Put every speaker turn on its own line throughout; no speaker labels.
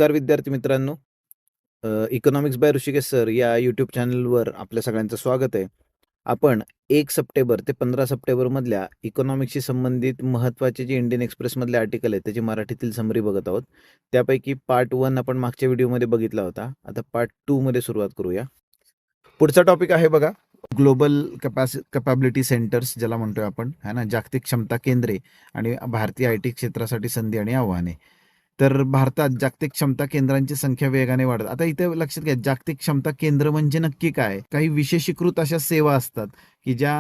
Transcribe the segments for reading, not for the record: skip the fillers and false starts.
नमस्कार विद्यार्थी मित्रांनो. इकॉनॉमिक्स बाय ऋषिकेश सर या यूट्यूब चॅनलवर आपल्या सगळ्यांचं स्वागत आहे. आपण 1 सप्टेंबर ते 15 सप्टेंबर मधल्या इकॉनॉमिक्सशी संबंधित महत्त्वाचे जे इंडियन एक्सप्रेसमधले आर्टिकल आहेत त्याची मराठीतील समरी बघत आहोत. त्यापैकी पार्ट 1 आपण मागच्या व्हिडिओमध्ये बघितला होता. आता पार्ट 2 मध्ये सुरुवात करूया. पुढचा टॉपिक आहे बघा, ग्लोबल कॅपॅबिलिटी सेंटर्स ज्याला म्हणतोय आपण, है ना, जागतिक क्षमता केंद्रे आणि भारतीय IT क्षेत्रासाठी संधी आणि आव्हाने. तर भारतात जागतिक क्षमता केंद्रांची संख्या वेगाने वाढत. आता इथे लक्षात घ्या, जागतिक क्षमता केंद्र म्हणजे नक्की काय? काही विशेषीकृत अशा सेवा असतात की ज्या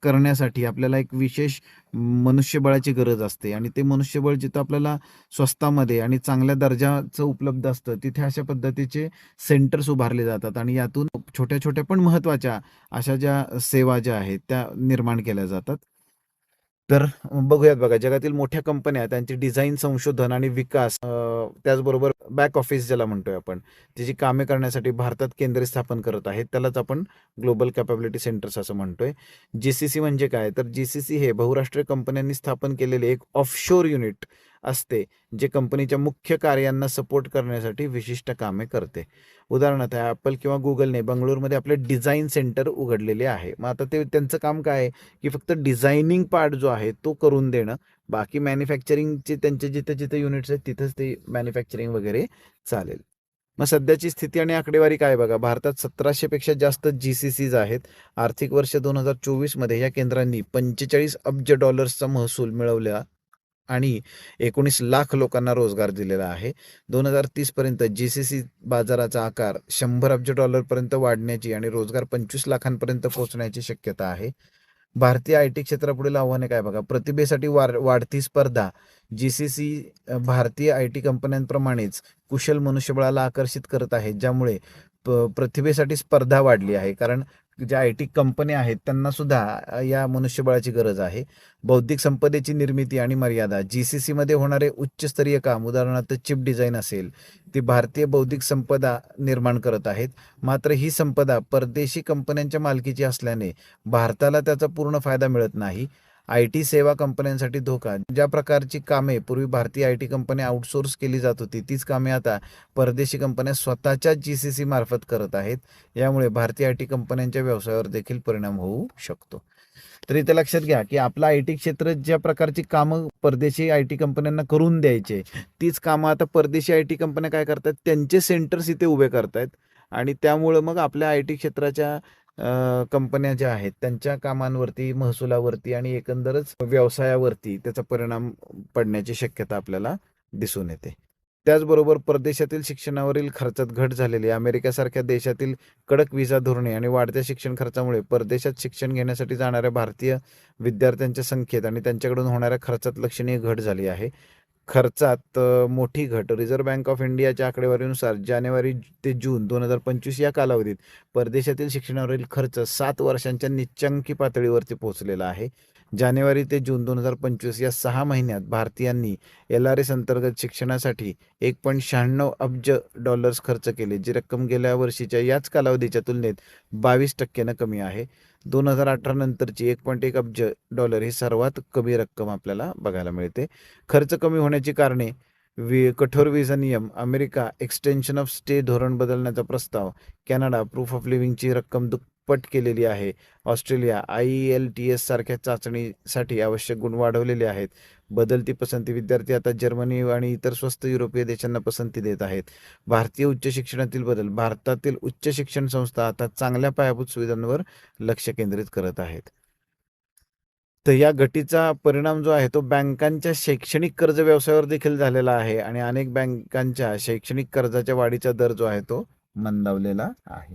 करण्यासाठी आपल्याला एक विशेष मनुष्यबळाची गरज असते आणि ते मनुष्यबळ जिथं आपल्याला स्वस्तामध्ये आणि चांगल्या दर्जाचं उपलब्ध असतं तिथे अशा पद्धतीचे सेंटर्स उभारले जातात आणि यातून छोट्या छोट्या पण महत्त्वाच्या अशा ज्या सेवा ज्या आहेत त्या निर्माण केल्या जातात. तर बघूयात बघा, जगातील मोठ्या कंपन्या त्यांची डिझाईन, संशोधन आणि विकास, त्याचबरोबर बॅक ऑफिस ज्याला म्हणतोय आपण, त्याची कामे करण्यासाठी भारतात केंद्रे स्थापन करत आहेत. त्यालाच आपण ग्लोबल कॅपॅबिलिटी सेंटर्स असं म्हणतोय. GCC म्हणजे काय? तर GCC हे बहुराष्ट्रीय कंपन्यांनी स्थापन केलेले एक ऑफशोर युनिट असते जे कंपनीच्या मुख्य कार्यांना सपोर्ट करण्यासाठी विशिष्ट कामे करते. उदाहरणार्थ ॲपल किंवा गुगलने बंगळुरूमध्ये आपले डिझाईन सेंटर उघडलेले आहे. मग आता ते त्यांचं काम काय आहे की फक्त डिझायनिंग पार्ट जो आहे तो करून देणं, बाकी मॅन्युफॅक्चरिंगचे त्यांचे जिथे जिथे युनिट्स आहेत तिथंच ते मॅन्युफॅक्चरिंग वगैरे चालेल. मग सध्याची स्थिती आणि आकडेवारी काय बघा, भारतात 1700 पेक्षा जास्त GCCs आहेत. आर्थिक वर्ष 2024 मध्ये या केंद्रांनी 45 अब्ज डॉलर्सचा महसूल मिळवला आणि 19 लाख लोकांना रोजगार दिलेला आहे. 2030 पर्यंत GCC बाजाराचा आकार 100 अब्ज डॉलरपर्यंत वाढण्याची आणि रोजगार 25 लाखांपर्यंत पोहोचण्याची शक्यता आहे. भारतीय IT क्षेत्रापुढील आव्हाने काय बघा, प्रतिभेसाठी वाढती स्पर्धा. GCC भारतीय IT कंपन्यांप्रमाणेच कुशल मनुष्यबळाला आकर्षित करत आहे, ज्यामुळे प्रतिभेसाठी स्पर्धा वाढली आहे. कारण ज्या IT कंपन्या आहेत त्यांना सुद्धा या मनुष्यबळाची गरज आहे. बौद्धिक संपदेची निर्मिती आणि मर्यादा. GCC मध्ये होणारे उच्चस्तरीय काम, उदाहरणार्थ चिप डिझाईन असेल, ती भारतीय बौद्धिक संपदा निर्माण करत आहेत. मात्र ही संपदा परदेशी कंपन्यांच्या मालकीची असल्याने भारताला त्याचा पूर्ण फायदा मिळत नाही. IT सेवा कंपन्यांसाठी धोका. ज्या प्रकारची कामे पूर्वी भारतीय IT कंपन्या आउटसोर्स केली जात होती, तीच कामे आता परदेशी कंपन्या स्वतःच्या GCC मार्फत करत आहेत. यामुळे भारतीय IT कंपन्यांच्या व्यवसायावर देखील परिणाम होऊ शकतो. तर इथे लक्षात घ्या की आपला IT क्षेत्र ज्या प्रकारची कामं परदेशी IT कंपन्यांना करून द्यायचे, तीच कामं आता परदेशी IT कंपन्या काय करतात, त्यांचे सेंटर्स इथे उभे करतायत आणि त्यामुळं मग आपल्या IT क्षेत्राच्या कंपन्या ज्या आहेत त्यांच्या कामांवरती, महसुलावरती आणि एकंदरच व्यवसायावरती त्याचा परिणाम पडण्याची शक्यता आपल्याला दिसून येते. त्याचबरोबर परदेशातील शिक्षणावरील खर्चात घट झालेली आहे. अमेरिकेसारख्या देशातील कडक व्हिसा धोरणे आणि वाढत्या शिक्षण खर्चामुळे परदेशात शिक्षण घेण्यासाठी जाणाऱ्या भारतीय विद्यार्थ्यांच्या संख्येत आणि त्यांच्याकडून होणाऱ्या खर्चात लक्षणीय घट झाली आहे. खर्चात मोठी घट. रिझर्व्ह बँक ऑफ इंडियाच्या आकडेवारीनुसार जानेवारी ते जून 2025 या कालावधीत परदेशातील शिक्षणावरील खर्च 7 वर्षांच्या निच्चांकी पातळीवरती पोहोचलेला आहे. जानेवारी ते जून 2025 या 6 महिन्यात भारतीयांनी LRS अंतर्गत शिक्षणासाठी 1.96 अब्ज डॉलर्स खर्च केले, जी रक्कम गेल्या वर्षीच्या याच कालावधीच्या तुलनेत 22% कमी आहे. 2018 नंतरची 1.1 अब्ज डॉलर ही सर्वात कमी रक्कम आपल्याला बघायला मिळते. खर्च कमी होण्याची कारणे: कठोर व्हिसा नियम, अमेरिका एक्सटेन्शन ऑफ स्टे धोरण बदलण्याचा प्रस्ताव, कॅनडा प्रूफ ऑफ लिव्हिंगची रक्कम दुप्पट केलेली आहे, ऑस्ट्रेलिया IELTS सारख्या चाचणीसाठी आवश्यक गुण वाढवलेले आहेत, बदलती पसंती. विद्यार्थी आता जर्मनी आणि इतर स्वस्त युरोपीय देशांना पसंती देत आहेत. भारतीय उच्च शिक्षणातील बदल. भारतातील उच्च शिक्षण संस्था आता चांगल्या पायाभूत सुविधांवर लक्ष केंद्रित करत आहेत. तर या घटीचा परिणाम जो आहे तो बँकांच्या शैक्षणिक कर्ज व्यवसायावर देखील झालेला आहे आणि अनेक बँकांच्या शैक्षणिक कर्जाच्या वाढीचा दर जो आहे तो मंदावलेला आहे.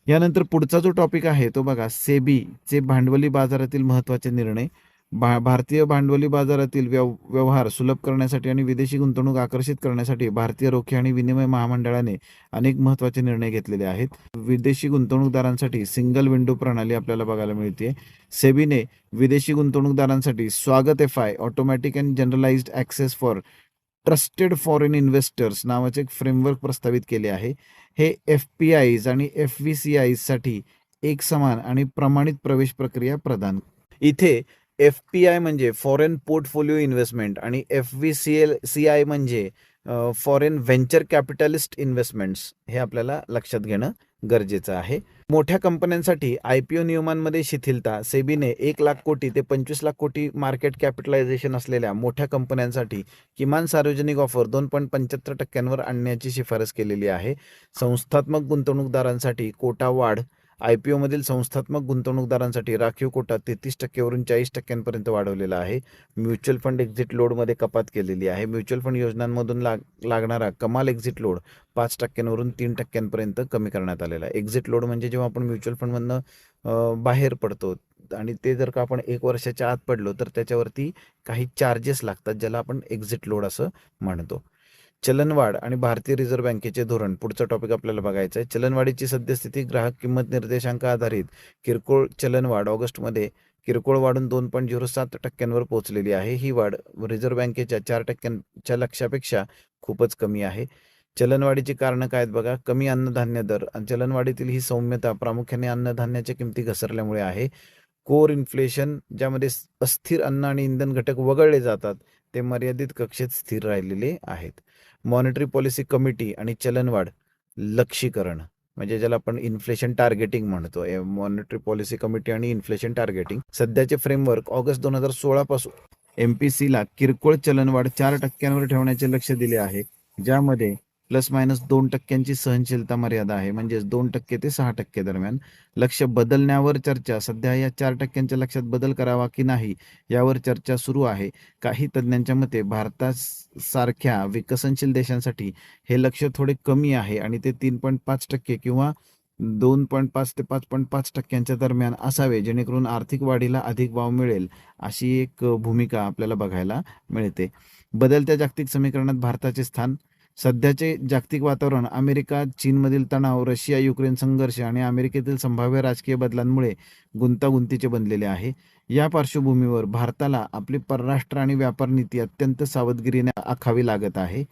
यानंतर पुढचा जो टॉपिक आहे तो बघा, सेबीचे भांडवली बाजारातील महत्त्वाचे निर्णय. भारतीय भांडवली बाजारातील व्यवहार सुलभ करण्यासाठी आणि विदेशी गुंतवणूक आकर्षित करण्यासाठी भारतीय रोखे आणि विनिमय महामंडळाने अनेक महत्त्वाचे निर्णय घेतलेले आहेत. विदेशी गुंतवणूकदारांसाठी सिंगल विंडो प्रणाली आपल्याला बघायला मिळते. सेबीने विदेशी गुंतवणूकदारांसाठी स्वागत FI automatic and generalized access for trusted foreign investors नावाचे एक फ्रेमवर्क प्रस्तावित केले आहे. हे FPIs आणि FVCIs साठी एक समान आणि प्रमाणित प्रवेश प्रक्रिया प्रदान. इथे FPI म्हणजे फॉरेन पोर्टफोलिओ इन्व्हेस्टमेंट आणि FVCI म्हणजे फॉरेन व्हेंचर कॅपिटलिस्ट इन्व्हेस्टमेंट्स हे आपल्याला लक्षात घेणं गरजेचं आहे. मोठ्या कंपन्यांसाठी IPO नियमांमध्ये शिथिलता. सेबीने 1,00,000 कोटी ते 25,00,000 कोटी मार्केट कॅपिटलायझेशन असलेल्या मोठ्या कंपन्यांसाठी किमान सार्वजनिक ऑफर 2.75% आणण्याची शिफारस केलेली आहे. संस्थात्मक गुंतवणूकदारांसाठी कोटा वाढ. IPO मधील संस्थात्मक गुंतवणूकदारांसाठी राखीव कोटा 33% वरून 40% वाढवलेला आहे. म्युच्युअल फंड एक्झिट लोडमध्ये कपात केलेली आहे. म्युच्युअल फंड योजनांमधून लागणारा कमाल एक्झिट लोड 5% वरून 3% कमी करण्यात आलेला आहे. एक्झिट लोड म्हणजे जेव्हा आपण म्युच्युअल फंडमधनं बाहेर पडतो आणि ते जर का आपण 1 वर्षाच्या आत पडलो तर त्याच्यावरती काही चार्जेस लागतात, ज्याला आपण एक्झिट लोड असं म्हणतो. चलनवाढ आणि भारतीय रिझर्व्ह बँकेचे धोरण. पुढचा टॉपिक आपल्याला बघायचा आहे. चलनवाढीची सद्यस्थिती. ग्राहक किंमत निर्देशांक आधारित किरकोळ चलनवाढ ऑगस्टमध्ये किरकोळ वाढून 2.07% पोहोचलेली आहे. ही वाढ रिझर्व्ह बँकेच्या 4%च्या लक्ष्यापेक्षा खूपच कमी आहे. चलनवाढीची कारणं काय आहेत बघा. कमी अन्नधान्य दर आणि चलनवाढीतील ही सौम्यता प्रामुख्याने अन्नधान्याच्या किमती घसरल्यामुळे आहे. कोर इन्फ्लेशन, ज्यामध्ये अस्थिर अन्न आणि इंधन घटक वगळले जातात, ते मर्यादित कक्षेत स्थिर राहिलेले आहेत. मॉनिटरी पॉलिसी कमिटी आणि चलनवाढ लक्षीकरण, म्हणजे ज्याला आपण इन्फ्लेशन टार्गेटिंग म्हणतो. मॉनिटरी पॉलिसी कमिटी आणि इन्फ्लेशन टार्गेटिंग. सध्याचे फ्रेमवर्क ऑगस्ट 2016 पासून MPCला किरकोळ चलनवाढ 4%वर ठेवण्याचे लक्ष दिले आहे, ज्यामध्ये ±2% सहनशीलता मर्यादा आहे, म्हणजेच 2% ते 6% दरम्यान. लक्ष बदलण्यावर चर्चा. सध्या या 4%च्या लक्षात बदल करावा की नाही यावर चर्चा सुरू आहे. काही तज्ज्ञांच्या मते भारतासारख्या विकसनशील देशांसाठी हे लक्ष थोडे कमी आहे आणि ते 3.5% किंवा 2.5 ते 5.5% दरम्यान असावे, जेणेकरून आर्थिक वाढीला अधिक वाव मिळेल, अशी एक भूमिका आपल्याला बघायला मिळते. बदलत्या जागतिक समीकरणात भारताचे स्थान. सध्याचे जागतिक वातावरण. अमेरिका चीनमधील तणाव, रशिया युक्रेन संघर्ष आणि अमेरिकेतील संभाव्य राजकीय बदलांमुळे गुंतागुंतीचे बनलेले आहे. या पार्श्वभूमीवर भारताला आपली परराष्ट्र आणि व्यापार नीती अत्यंत सावधगिरीने आखावी लागत आहे.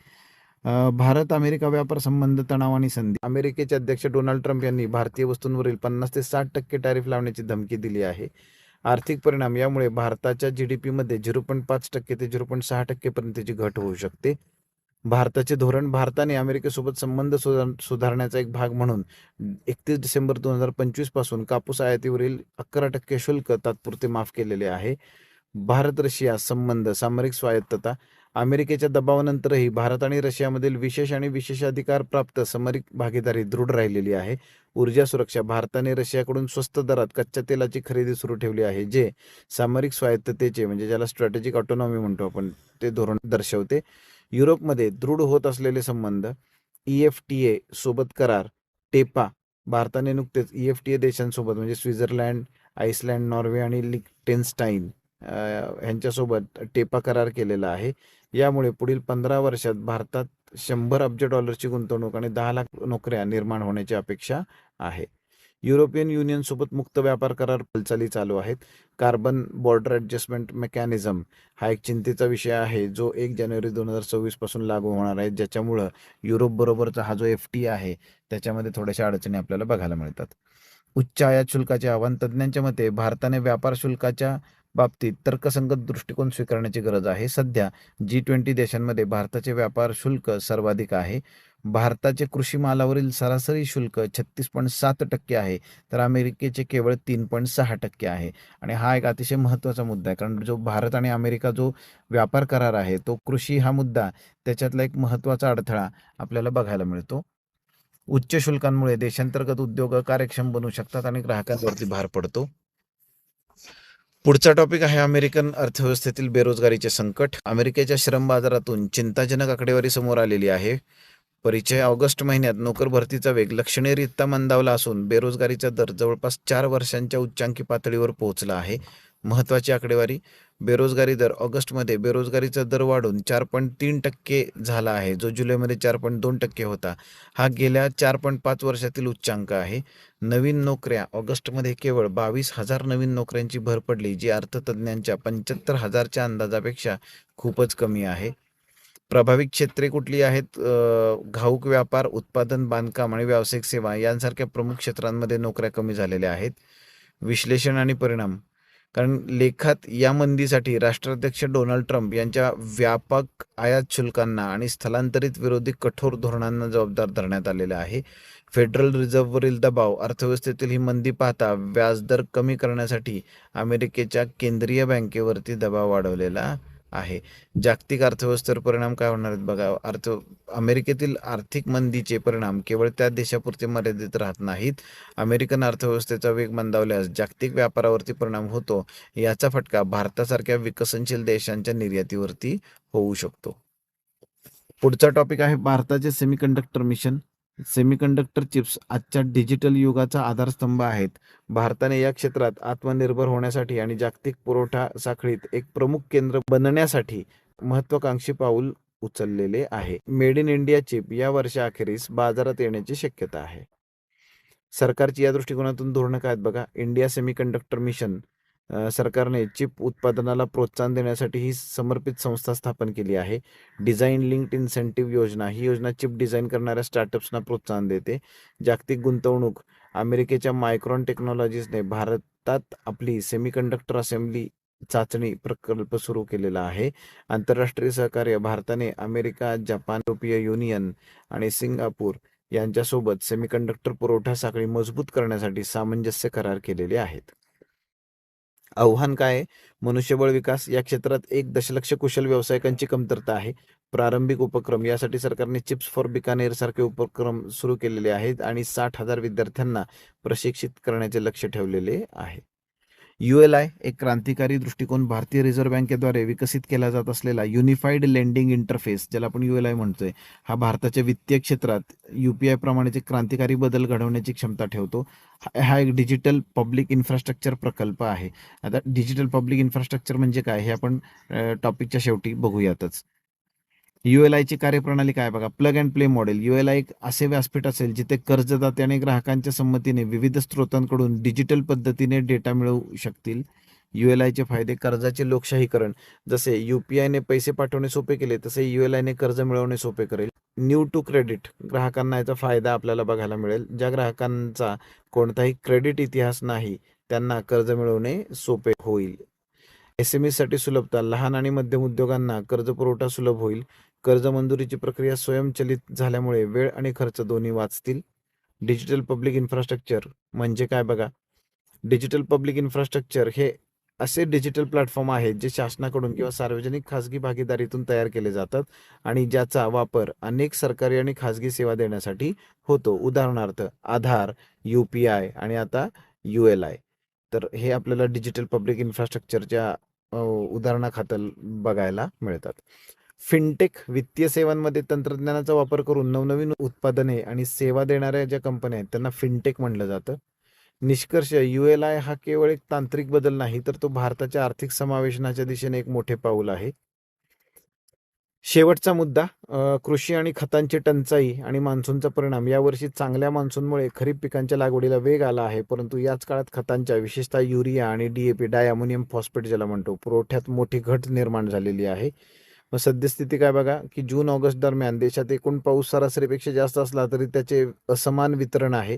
भारत अमेरिका व्यापार संबंध तणाव आणि संधी. अमेरिकेचे अध्यक्ष डोनाल्ड ट्रम्प यांनी भारतीय वस्तूंवरील 50 ते 60% टॅरिफ लावण्याची धमकी दिली आहे. आर्थिक परिणाम. यामुळे भारताच्या GDP मध्ये 0.5% ते 0.6% पर्यंतची घट होऊ शकते. भारताचे धोरण. भारताने अमेरिकेसोबत संबंध सुधारण्याचा एक भाग म्हणून 31 डिसेंबर 2025 पासून कापूस आयातीवरील 11% शुल्क तात्पुरते माफ केलेले आहे. भारत रशिया संबंध. सामरिक स्वायत्तता. अमेरिकेच्या दबावानंतरही भारत आणि रशियामधील विशेष आणि विशेषाधिकार प्राप्त सामरिक भागीदारी दृढ राहिलेली आहे. ऊर्जा सुरक्षा. भारताने रशियाकडून स्वस्त दरात कच्च्या तेलाची खरेदी सुरू ठेवली आहे, जे सामरिक स्वायत्ततेचे, म्हणजे ज्याला स्ट्रॅटेजिक ऑटोनॉमी म्हणतो आपण, ते धोरण दर्शवते. युरोपमध्ये दृढ होत असलेले संबंध. EFTA सोबत करार. टेपा. भारताने नुकतेच EFTA देशांसोबत, म्हणजे स्वित्झर्लंड, आइसलँड, नॉर्वे आणि लिक्टेनस्टाईन ह्यांच्यासोबत टेपा करार केलेला आहे. यामुळे पुढील 15 वर्षात भारतात $100 अब्ज गुंतवणूक आणि 10 लाख नोकऱ्या निर्माण होण्याची अपेक्षा आहे. युरोपियन युनियनसोबत मुक्त व्यापार करार हालचाली चालू आहेत. कार्बन बॉर्डर ॲडजस्टमेंट मेकॅनिझम हा एक चिंतेचा विषय आहे, जो 1 जानेवारी 2026 पासून लागू होणार आहे, ज्याच्यामुळं युरोपबरोबरचा हा जो FTA आहे त्याच्यामध्ये थोड्याशा अडचणी आपल्याला बघायला मिळतात. उच्च आयात शुल्काचे आव्हान. तज्ज्ञांच्या मते भारताने व्यापार शुल्काच्या बाबतीत तर्कसंगत दृष्टिकोन स्वीकारण्याची गरज आहे. सध्या G20 देशांमध्ये भारताचे व्यापार शुल्क सर्वाधिक आहे. भारताचे कृषी मालावरील सरासरी शुल्क 36.7% आहे, तर अमेरिकेचे केवळ 3.6% आहे. आणि हा एक अतिशय महत्त्वाचा मुद्दा आहे, कारण जो भारत आणि अमेरिका जो व्यापार करार आहे, तो कृषी हा मुद्दा त्याच्यातला एक महत्त्वाचा अडथळा आपल्याला बघायला मिळतो. उच्च शुल्कांमुळे देशांतर्गत उद्योग अकार्यक्षम बनू शकतात आणि ग्राहकांवरती भार पडतो. पुढचा टॉपिक आहे अमेरिकन अर्थव्यवस्थेतील बेरोजगारीचे संकट. अमेरिकेच्या श्रम बाजारातून चिंताजनक आकडेवारी समोर आलेली आहे. परिचय. ऑगस्ट महिन्यात नोकर भरतीचा वेग लक्षणीयरित्या मंदावला असून बेरोजगारीचा दर जवळपास 4 वर्षांच्या उच्चांकी पातळीवर पोहोचला आहे. महत्त्वाची आकडेवारी. बेरोजगारी दर. ऑगस्टमध्ये बेरोजगारीचा दर वाढून 4.3% झाला आहे, जो जुलैमध्ये 4.2% होता. हा गेल्या 4.5 वर्षातील उच्चांक आहे. नवीन नोकऱ्या. ऑगस्टमध्ये केवळ 22,000 नवीन नोकऱ्यांची भर पडली, जी अर्थतज्ज्ञांच्या 75,000च्या अंदाजापेक्षा खूपच कमी आहे. प्रभावित क्षेत्रे कुठली आहेत? घाऊक व्यापार, उत्पादन, बांधकाम आणि व्यावसायिक सेवा यांसारख्या प्रमुख क्षेत्रांमध्ये नोकऱ्या कमी झालेल्या आहेत. विश्लेषण आणि परिणाम. कारण लेखात या मंदीसाठी राष्ट्राध्यक्ष डोनाल्ड ट्रम्प यांच्या व्यापक आयात शुल्कांना आणि स्थलांतरित विरोधी कठोर धोरणांना जबाबदार धरण्यात आलेले आहे. फेडरल रिझर्व्हवरील दबाव, अर्थव्यवस्थेतील ही मंदी पाहता व्याजदर कमी करण्यासाठी अमेरिकेच्या केंद्रीय बँकेवरती दबाव वाढवलेला आहे. जागतिक अर्थव्यवस्थेवर परिणाम काय होणार आहेत बघा. अमेरिकेतील आर्थिक मंदीचे परिणाम केवळ त्या देशापुरते मर्यादित राहत नाहीत. अमेरिकन अर्थव्यवस्थेचा वेग मंदावल्यास जागतिक व्यापारावरती परिणाम होतो. याचा फटका भारतासारख्या विकसनशील देशांच्या निर्यातीवरती होऊ शकतो. पुढचा टॉपिक आहे भारताचे सेमीकंडक्टर मिशन. सेमीकंडक्टर चिप्स आजच्या डिजिटल युगाचा आधारस्तंभ आहेत. भारताने या क्षेत्रात आत्मनिर्भर होण्यासाठी आणि जागतिक पुरवठा साखळीत एक प्रमुख केंद्र बनण्यासाठी महत्त्वाकांक्षी पाऊल उचललेले आहे. मेड इन इंडिया चिप या वर्षाअखेरीस बाजारात येण्याची शक्यता आहे. सरकारची या दृष्टिकोनातून धोरणं काय आहेत बघा. इंडिया सेमीकंडक्टर मिशन, सरकारने चिप उत्पादनाला प्रोत्साहन देण्यासाठी ही समर्पित संस्था स्थापन केली आहे. डिझाईन लिंक्ड इन्सेंटिव्ह योजना, ही योजना चिप डिझाईन करणाऱ्या स्टार्टअप्सना प्रोत्साहन देते. जागतिक गुंतवणूक, अमेरिकेच्या मायक्रॉन टेक्नॉलॉजीजने भारतात आपली सेमीकंडक्टर असेंब्ली चाचणी प्रकल्प सुरू केलेला आहे. आंतरराष्ट्रीय सहकार्य, भारताने अमेरिका, जपान, युरोपिय युनियन आणि सिंगापूर यांच्यासोबत सेमीकंडक्टर पुरवठा साखळी मजबूत करण्यासाठी सामंजस्य करार केलेले आहेत. आव्हान काय आहे? मनुष्यबळ विकास, या क्षेत्रात 1 दशलक्ष कुशल व्यावसायिकांची कमतरता आहे. प्रारंभिक उपक्रम, यासाठी सरकारने चिप्स फॉर बिकानेर सारखे उपक्रम सुरू केलेले आहेत आणि 60,000 विद्यार्थ्यांना प्रशिक्षित करण्याचे लक्ष्य ठेवलेले आहे. ULI एक क्रांतिकारी दृष्टिकोन, भारतीय रिझर्व्ह बँकेद्वारे विकसित केला जात असलेला युनिफाईड लेंडिंग इंटरफेस, ज्याला आपण ULI म्हणतोय, हा भारताच्या वित्तीय क्षेत्रात UPI प्रमाणेच एक क्रांतिकारी बदल घडवण्याची क्षमता ठेवतो. हा एक डिजिटल पब्लिक इन्फ्रास्ट्रक्चर प्रकल्प आहे. आता डिजिटल पब्लिक इन्फ्रास्ट्रक्चर म्हणजे काय हे आपण टॉपिकच्या शेवटी बघूयातच. ULIची कार्यप्रणाली काय बघा. Plug and play model. ULI एक असे व्यासपीठ असेल जिथे कर्जदाते आणि ग्राहकांच्या संमतीने विविध स्रोतांकडून डिजिटल पद्धतीने डेटा मिळवू शकतील. ULIचे फायदे. कर्जाचे लोकशाहीकरण, जसे UPIने पैसे पाठवणे सोपे केले तसे ULIने कर्ज मिळवणे सोपे करेल. न्यू टू क्रेडिट, ग्राहकांना याचा फायदा आपल्याला बघायला मिळेल. ज्या ग्राहकांचा कोणताही क्रेडिट इतिहास नाही त्यांना कर्ज मिळवणे सोपे होईल. SMEसाठी सुलभता, लहान आणि मध्यम उद्योगांना कर्ज पुरवठा सुलभ होईल. कर्ज मंजुरीची प्रक्रिया स्वयंचलित झाल्यामुळे वेळ आणि खर्च दोन्ही वाचतील. डिजिटल पब्लिक इन्फ्रास्ट्रक्चर म्हणजे काय बघा. डिजिटल पब्लिक इन्फ्रास्ट्रक्चर हे असे डिजिटल प्लॅटफॉर्म आहेत जे शासनाकडून किंवा सार्वजनिक खाजगी भागीदारीतून तयार केले जातात आणि ज्याचा वापर अनेक सरकारी आणि खाजगी सेवा देण्यासाठी होतो. उदाहरणार्थ आधार, UPI आणि आता ULI. तर हे आपल्याला डिजिटल पब्लिक इन्फ्रास्ट्रक्चरच्या उदाहरणाखातर बघायला मिळतात. फिनटेक, वित्तीय सेवांमध्ये तंत्रज्ञानाचा वापर करून नवनवीन उत्पादने आणि सेवा देणाऱ्या ज्या कंपन्या आहेत त्यांना फिनटेक म्हणलं जातं. निष्कर्ष, ULI हा केवळ एक तांत्रिक बदल नाही तर तो भारताच्या आर्थिक समावेशनाच्या दिशेने एक मोठे पाऊल आहे. शेवटचा मुद्दा, कृषी आणि खतांची टंचाई आणि मान्सूनचा परिणाम. यावर्षी चांगल्या मान्सूनमुळे खरीप पिकांच्या लागवडीला वेग आला आहे, परंतु याच काळात खतांच्या, विशेषतः युरिया आणि DAP डाय अमोनियम फॉस्फेट ज्याला म्हणतो, पुरवठ्यात मोठी घट निर्माण झालेली आहे. मग सद्यस्थिती काय बघा की जून-ऑगस्ट दरम्यान देशात एकूण पाऊस सरासरीपेक्षा जास्त असला तरी त्याचे असमान वितरण आहे.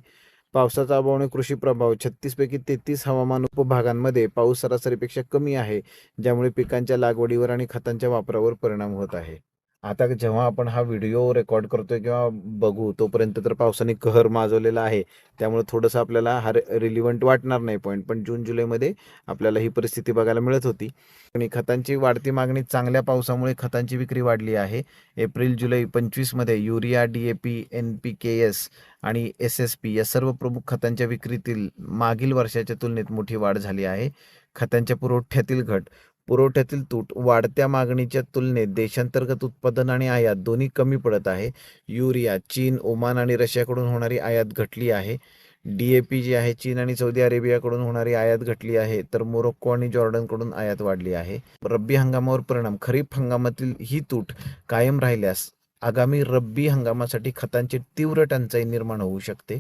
पावसाचा अभाव आणि कृषी प्रभाव, 36 पैकी 33 हवामान उपभागांमध्ये पाऊस सरासरीपेक्षा कमी आहे, ज्यामुळे पिकांच्या लागवडीवर आणि खतांच्या वापरावर परिणाम होत आहे. आता जेव्हा आपण हा व्हिडिओ रेकॉर्ड करतोय किंवा बघू तोपर्यंत तर पावसाने कहर माजवलेला आहे, त्यामुळे थोडंसं आपल्याला हा रिलिव्हंट वाटणार नाही पॉईंट, पण जून-जुलैमध्ये आपल्याला ही परिस्थिती बघायला मिळत होती. आणि खतांची वाढती मागणी, चांगल्या पावसामुळे खतांची विक्री वाढली आहे. एप्रिल-जुलै 25मध्ये युरिया, DAP, NPKs आणि SSP या सर्व प्रमुख खतांच्या विक्रीतील मागील वर्षाच्या तुलनेत मोठी वाढ झाली आहे. खतांच्या पुरवठ्यातील घट, पुरवठ्यातील तूट, वाढत्या मागणीच्या तुलनेत देशांतर्गत उत्पादन आणि आयात दोन्ही कमी पडत आहे. युरिया, चीन, ओमान आणि रशियाकडून होणारी आयात घटली आहे. DAP जी आहे, चीन आणि सौदी अरेबियाकडून होणारी आयात घटली आहे, तर मोरोक्को आणि जॉर्डनकडून आयात वाढली आहे. रब्बी हंगामावर परिणाम, खरीप हंगामातील ही तूट कायम राहिल्यास आगामी रब्बी हंगामासाठी खतांची तीव्र टंचाई निर्माण होऊ शकते.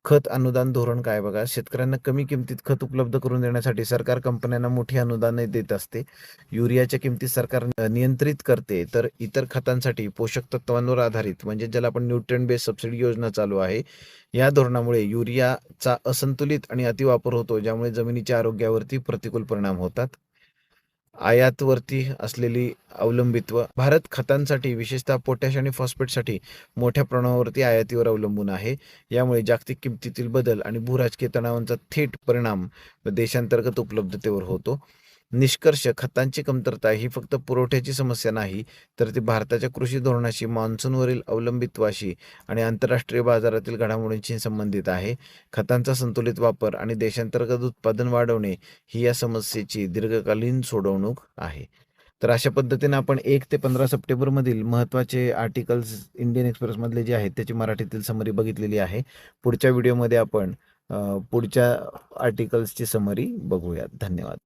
खत अनुदान धोरण काय बघा, शेतकऱ्यांना कमी किमतीत खत उपलब्ध करून देण्यासाठी सरकार कंपन्यांना मोठी अनुदाने देत असते. युरियाच्या किमती सरकार नियंत्रित करते, तर इतर खतांसाठी पोषक तत्वांवर आधारित म्हणजे ज्याला आपण न्यूट्रिएंट बेस्ड सबसिडी योजना चालू आहे. या धोरणामुळे युरियाचा असंतुलित आणि अतिवापर होतो, ज्यामुळे जमिनीच्या आरोग्यावरती प्रतिकूल परिणाम होतात. आयातवरती असलेली अवलंबित्व, भारत खतांसाठी विशेषतः पोटॅश आणि फॉस्फेटसाठी मोठ्या प्रमाणावरती आयातीवर अवलंबून आहे. यामुळे जागतिक किमतीतील बदल आणि भूराजकीय तणावांचा थेट परिणाम देशांतर्गत उपलब्धतेवर होतो. निष्कर्ष, खतांची कमतरता ही फक्त पुरवठ्याची समस्या नाही, तर ती भारताच्या कृषी धोरणाशी, मान्सूनवरील अवलंबित्वाशी आणि आंतरराष्ट्रीय बाजारातील घडामोडींशी संबंधित आहे. खतांचा संतुलित वापर आणि देशांतर्गत उत्पादन वाढवणे ही या समस्येची दीर्घकालीन सोडवणूक आहे. तर अशा पद्धतीने आपण 1 ते 15 सप्टेंबरमधील महत्त्वाचे आर्टिकल्स इंडियन एक्सप्रेसमधले जे आहेत त्याची मराठीतील समरी बघितलेली आहे. पुढच्या व्हिडिओमध्ये आपण पुढच्या आर्टिकल्सची समरी बघूयात. धन्यवाद.